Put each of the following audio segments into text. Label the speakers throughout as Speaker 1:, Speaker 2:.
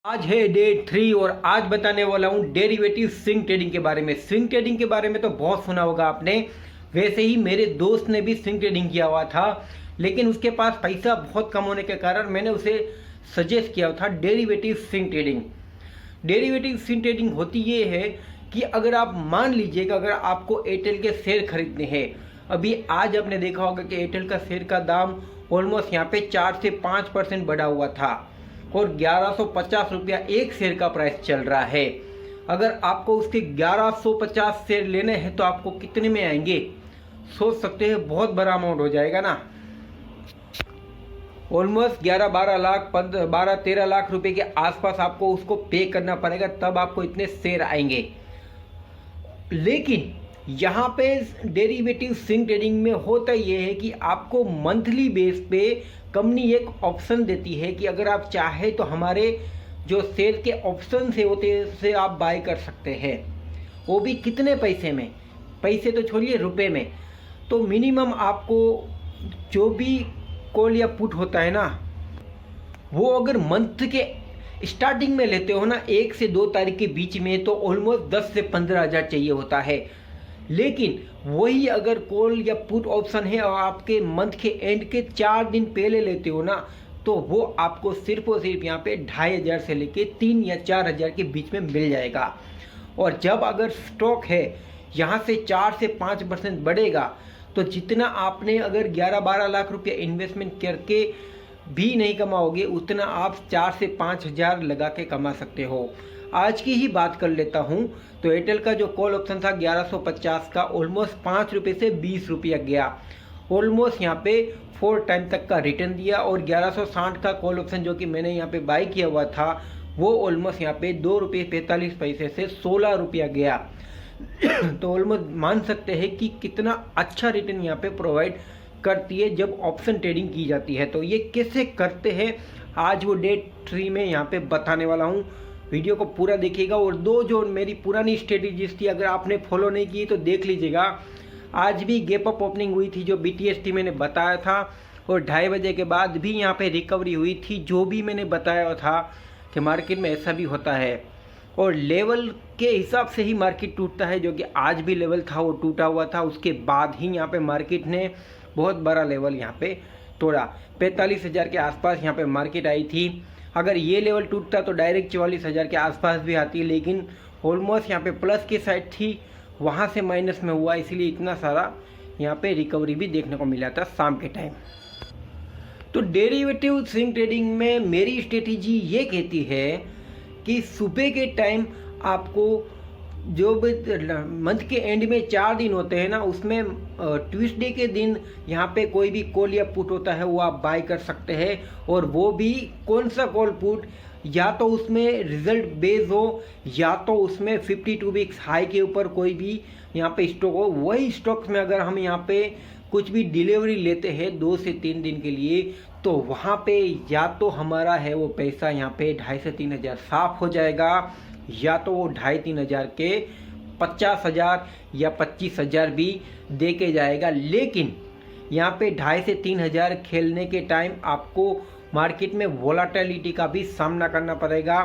Speaker 1: आज है डे 3 और आज बताने वाला हूँ डेरिवेटिव स्विंग ट्रेडिंग के बारे में। स्विंग ट्रेडिंग के बारे में तो बहुत सुना होगा आपने। वैसे ही मेरे दोस्त ने भी स्विंग ट्रेडिंग किया हुआ था, लेकिन उसके पास पैसा बहुत कम होने के कारण मैंने उसे सजेस्ट किया था derivative swing trading. Derivative swing trading होती ये है कि अगर आप मान लीजिएगा, अगर आपको एयरटेल के शेयर खरीदने हैं, अभी आज आपने देखा होगा कि एयरटेल का शेयर का दाम ऑलमोस्ट यहाँ पे 4 से 5% बढ़ा हुआ था और 1150 रुपया एक शेयर का प्राइस चल रहा है। अगर आपको उसके 1150 शेयर लेने हैं तो आपको कितने में आएंगे, सोच सकते हैं, बहुत बड़ा अमाउंट हो जाएगा ना। ऑलमोस्ट 11-12 लाख 12-13 लाख रुपए के आसपास आपको उसको पे करना पड़ेगा, तब आपको इतने शेयर आएंगे। लेकिन यहाँ पे डेरिवेटिव स्विंग ट्रेडिंग में होता यह है कि आपको मंथली बेस पे कंपनी एक ऑप्शन देती है कि अगर आप चाहे तो हमारे जो शेयर के ऑप्शन से होते हैं उससे आप बाय कर सकते हैं, वो भी कितने पैसे में, पैसे तो छोड़िए रुपए में। तो मिनिमम आपको जो भी कॉल या पुट होता है ना, वो अगर मंथ के स्टार्टिंग में लेते हो ना, 1 से 2 तारीख के बीच में, तो ऑलमोस्ट 10 से 15 हज़ार चाहिए होता है। लेकिन वही अगर कॉल या पुट ऑप्शन है और आपके मंथ के एंड के 4 दिन पहले लेते हो ना, तो वो आपको सिर्फ और सिर्फ यहाँ पे 2500 से लेके 3 या 4000 के बीच में मिल जाएगा। और जब अगर स्टॉक है यहाँ से 4 से 5% बढ़ेगा, तो जितना आपने अगर 11-12 लाख रुपया इन्वेस्टमेंट करके भी नहीं कमाओगे, उतना आप 4 से 5 हज़ार लगा के कमा सकते हो। आज की ही बात कर लेता हूँ, तो एयरटेल का जो कॉल ऑप्शन था 1150 का, ऑलमोस्ट 5 रुपये से 20 रुपया गया। ऑलमोस्ट यहाँ पे 4 टाइम तक का रिटर्न दिया। और 1160 का कॉल ऑप्शन जो कि मैंने यहाँ पे बाई किया हुआ था, वो ऑलमोस्ट यहाँ पे 2 रुपये 45 पैसे से 16 रुपया गया। तो ऑलमोस्ट मान सकते हैं कि कितना अच्छा रिटर्न यहाँ पे प्रोवाइड करती है जब ऑप्शन ट्रेडिंग की जाती है। तो ये कैसे करते हैं, आज वो डे 3 में यहाँ पे बताने वाला हूँ। वीडियो को पूरा देखिएगा। और जो मेरी पुरानी स्ट्रेटेजीज थी, अगर आपने फॉलो नहीं की तो देख लीजिएगा। आज भी गैप अप ओपनिंग हुई थी जो BTST मैंने बताया था, और 2:30 बजे के बाद भी यहाँ पे रिकवरी हुई थी, जो भी मैंने बताया था कि मार्केट में ऐसा भी होता है। और लेवल के हिसाब से ही मार्केट टूटता है, जो कि आज भी लेवल था वो टूटा हुआ था। उसके बाद ही यहाँ पे मार्केट ने बहुत बड़ा लेवल यहाँ पे तोड़ा। 45,000 के आसपास यहाँ पे मार्केट आई थी। अगर ये लेवल टूटता तो डायरेक्ट 44,000 के आसपास भी आती, लेकिन ऑलमोस्ट यहाँ पे प्लस की साइड थी, वहाँ से माइनस में हुआ, इसलिए इतना सारा यहाँ पे रिकवरी भी देखने को मिला था शाम के टाइम। तो डेरिवेटिव स्विंग ट्रेडिंग में मेरी स्ट्रेटेजी ये कहती है कि सुबह के टाइम आपको जो मंथ के एंड में 4 दिन होते हैं ना, उसमें ट्यूसडे के दिन यहाँ पे कोई भी कॉल या पुट होता है वो आप बाय कर सकते हैं। और वो भी कौन सा कॉल पुट, या तो उसमें रिजल्ट बेस हो, या तो उसमें 52 वीक्स हाई के ऊपर कोई भी यहाँ पे स्टॉक हो। वही स्टॉक्स में अगर हम यहाँ पे कुछ भी डिलीवरी लेते हैं 2 से 3 दिन के लिए, तो वहाँ पे या तो हमारा है वो पैसा यहाँ पे 2.5 से 3 हज़ार साफ हो जाएगा, या तो वो 2.5-3 हज़ार के 50,000 या 25,000 भी दे के जाएगा। लेकिन यहाँ पे 2.5 से 3 हज़ार खेलने के टाइम आपको मार्केट में वोलाटिलिटी का भी सामना करना पड़ेगा।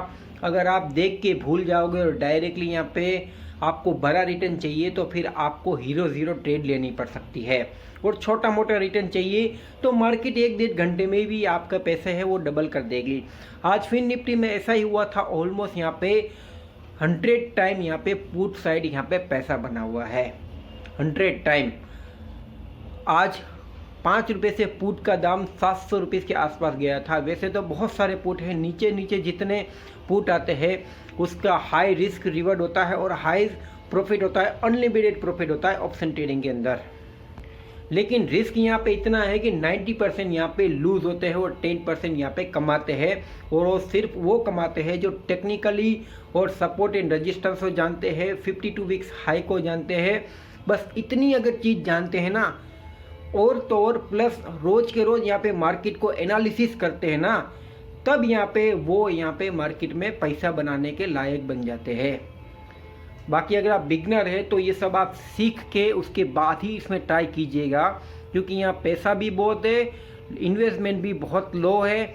Speaker 1: अगर आप देख के भूल जाओगे और डायरेक्टली यहाँ पे आपको बड़ा रिटर्न चाहिए, तो फिर आपको हीरो ट्रेड लेनी पड़ सकती है। और छोटा मोटा रिटर्न चाहिए तो मार्केट 1-1.5 घंटे में भी आपका पैसे है वो डबल कर देगी। आज फिन निफ्टी में ऐसा ही हुआ था। ऑलमोस्ट यहाँ पे 100 टाइम यहाँ पे पुट साइड यहाँ पे पैसा बना हुआ है, 100 टाइम। आज 5 रुपये से पुट का दाम 700 रुपये के आसपास गया था। वैसे तो बहुत सारे पुट हैं, नीचे जितने पुट आते हैं उसका हाई रिस्क रिवॉर्ड होता है और हाई प्रॉफिट होता है, अनलिमिटेड प्रॉफिट होता है ऑप्शन ट्रेडिंग के अंदर। लेकिन रिस्क यहाँ पे इतना है कि 90% यहाँ पे लूज होते हैं और 10% यहाँ पे कमाते हैं। और वो सिर्फ वो कमाते हैं जो टेक्निकली और सपोर्ट एंड रेजिस्टेंस को जानते हैं, 52 वीक्स हाई को जानते हैं। बस इतनी अगर चीज़ जानते हैं ना, और तो और प्लस रोज के रोज यहाँ पे मार्केट को एनालिसिस करते हैं ना, तब यहाँ पे वो यहाँ पे मार्केट में पैसा बनाने के लायक बन जाते हैं। बाकी अगर आप बिगनर है तो ये सब आप सीख के उसके बाद ही इसमें ट्राई कीजिएगा, क्योंकि यहाँ पैसा भी बहुत है, इन्वेस्टमेंट भी बहुत लो है,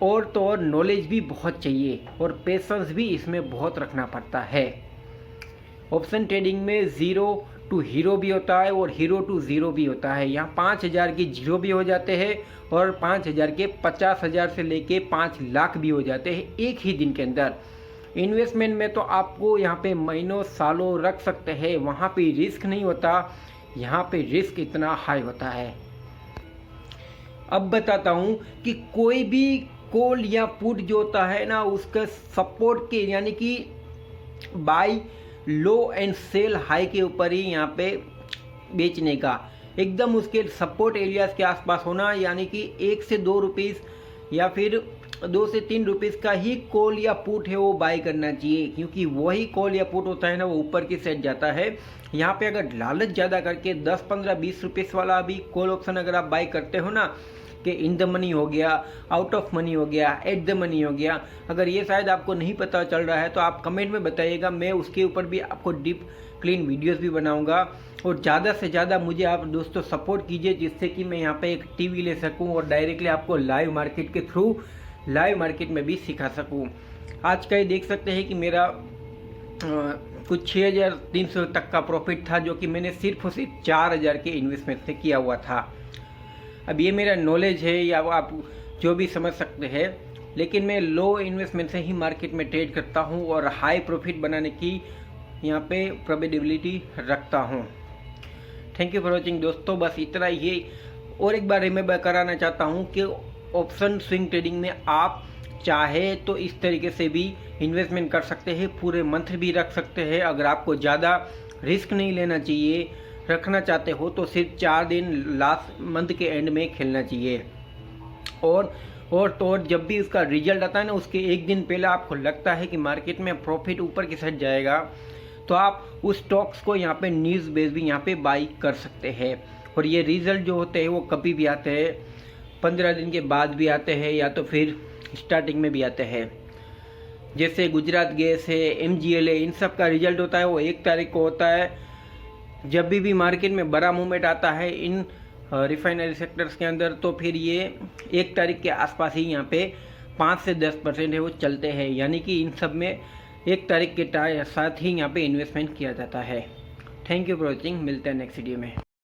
Speaker 1: और तो और नॉलेज भी बहुत चाहिए और पेशेंस भी इसमें बहुत रखना पड़ता है। ऑप्शन ट्रेडिंग में 0 टू हीरो भी होता है और हीरो टू ज़ीरो भी होता है। यहाँ 5,000 के जीरो भी हो जाते हैं और 5,000 के 50,000 से लेके 5 लाख भी हो जाते हैं एक ही दिन के अंदर। इन्वेस्टमेंट में तो आपको यहाँ पे महीनों सालों रख सकते हैं, वहाँ पे रिस्क नहीं होता, यहाँ पे रिस्क इतना हाई होता है। अब बताता हूँ कि कोई भी कॉल या पुट जो होता है ना, उसका सपोर्ट के यानी कि buy low and sell high के ऊपर ही यहाँ पे बेचने का, एकदम उसके सपोर्ट एरियाज के आसपास होना, यानी कि 1 से 2 रुपीस या फिर 2 से 3 रुपीस का ही कॉल या पुट है वो बाय करना चाहिए, क्योंकि वही कॉल या पुट होता है ना वो ऊपर की साइड जाता है। यहाँ पे अगर लालच ज़्यादा करके 10, 15, 20 रुपीस वाला भी कॉल ऑप्शन अगर आप बाय करते हो ना, कि इन द मनी हो गया, आउट ऑफ मनी हो गया, एट द मनी हो गया, अगर ये शायद आपको नहीं पता चल रहा है तो आप कमेंट में बताइएगा, मैं उसके ऊपर भी आपको डीप क्लीन वीडियोस भी बनाऊंगा। और ज़्यादा से ज़्यादा मुझे आप दोस्तों सपोर्ट कीजिए, जिससे कि मैं यहाँ पे एक टीवी ले सकूँ और डायरेक्टली आपको लाइव मार्केट के थ्रू लाइव मार्केट में भी सिखा सकूँ। आज का ये देख सकते हैं कि मेरा कुछ 6,300 तक का प्रॉफिट था, जो कि मैंने सिर्फ और सिर्फ 4,000 के इन्वेस्टमेंट से किया हुआ था। अब ये मेरा नॉलेज है या आप जो भी समझ सकते हैं, लेकिन मैं लो इन्वेस्टमेंट से ही मार्केट में ट्रेड करता हूँ और हाई प्रॉफिट बनाने की यहाँ पे प्रोबेबिलिटी रखता हूँ। थैंक यू फॉर वॉचिंग दोस्तों, बस इतना ही। और एक बार मैं कराना चाहता हूँ कि ऑप्शन स्विंग ट्रेडिंग में आप चाहे तो इस तरीके से भी इन्वेस्टमेंट कर सकते हैं, पूरे मंथ भी रख सकते हैं। अगर आपको ज़्यादा रिस्क नहीं लेना चाहिए, रखना चाहते हो तो सिर्फ 4 दिन लास्ट मंथ के एंड में खेलना चाहिए। और तो और जब भी उसका रिजल्ट आता है ना, उसके एक दिन पहले आपको लगता है कि मार्केट में प्रॉफिट ऊपर की साइड जाएगा, तो आप उस स्टॉक्स को यहाँ पे न्यूज़ बेस भी यहाँ पे बाई कर सकते हैं। और ये रिजल्ट जो होते हैं वो कभी भी आते हैं, 15 दिन के बाद भी आते हैं या तो फिर स्टार्टिंग में भी आते हैं। जैसे गुजरात गैस है, MGL है, इन सब का रिजल्ट होता है वो 1 तारीख को होता है। जब भी मार्केट में बड़ा मूवमेंट आता है इन रिफाइनरी सेक्टर्स के अंदर, तो फिर ये 1 तारीख के आसपास ही यहाँ पे 5 से 10% है वो चलते हैं, यानी कि इन सब में 1 तारीख के साथ ही यहाँ पे इन्वेस्टमेंट किया जाता है। थैंक यू फॉर वॉचिंग, मिलते हैं नेक्स्ट वीडियो में।